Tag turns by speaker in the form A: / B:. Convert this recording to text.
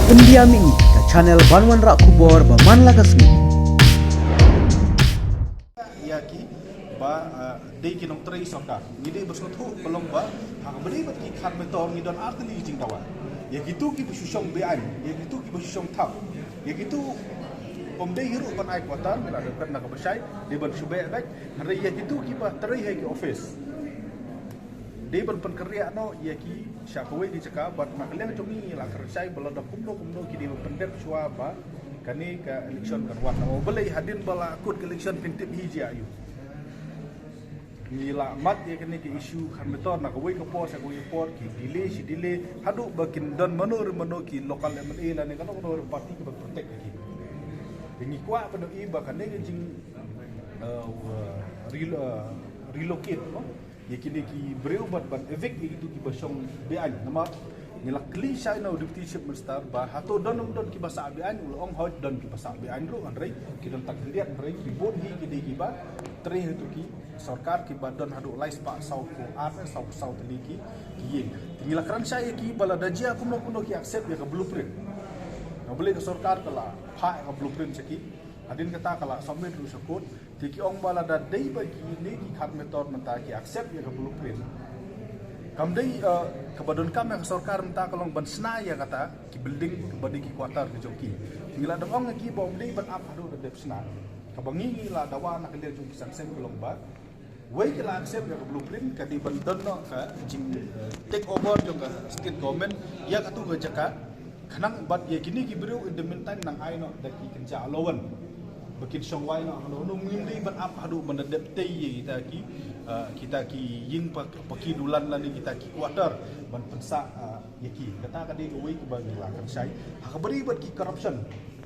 A: Pendiam ini ke channel Banwan Rak Kubor Baman Lagasmi.
B: Ya ki ba dei ki nong trai sokar ngide basno thu pelong ba ha beri bat ki khan betor ngidon artli jing tawa ya gitu ki busyong bean ya gitu ki busyong thap ya gitu pomdei hiru pan ai kwatan la dekat nak bersai de ban sube baik hari ya gitu ki ba trai hai ki office de ban pen kerja no ya ki syakwe di caka bat maklen chomi la kersai bala da kumno ki de pendek chua ba kani ka election kan wat mo belai hadin bala akut election pintip hiji ayu nila mat ye kani ke isu kan betor nak wei ke pos aku report ki delay hadu bakin don manur ki lokal MLA la ni kan no parti ke protect ki ini kuat pada iba kan ni jing relocate no ye kini ki breu bat evict itu ki basong bean nama nila kli sai no deputy chief minister ba hato don ki basa bean ulong hot don ki basa bean ro an rei ki don tak lihat rei ki bon hi ki de ba tre itu ki sarkar ki badon hadu lais pa sau ko ar sau teliki ki yin nila kran sai ki bala dajia kuno ki accept ya ke blueprint no boleh ke sarkar kala ha ke blueprint seki adin kata kala submit ru sakut tiki ong bala da dei bagi ni ki khat method menta ki accept ya ke blueprint kam dei kebadon kam yang sarkar menta kalong ban sna ya kata ki building badi ki quarter ki joki ngila da ong ki bom dei ban up hadu da dep sna kabangi la dawa nak lir joki sansen kalong ba wei ki la accept ya ke blueprint ka di ban don no ka jing take over jong ka state government ya katu ga jaka kanang bat ye kini ki bru in the meantime nang ai no da ki kenca alowan bakin song wai no no ngimdei ban up hadu ban dep tei ye kita ki ying paki dulan la ni kita ki quarter ban pensa ye ki kata ka dei wei ki ban la kan sai ha beri bat ki corruption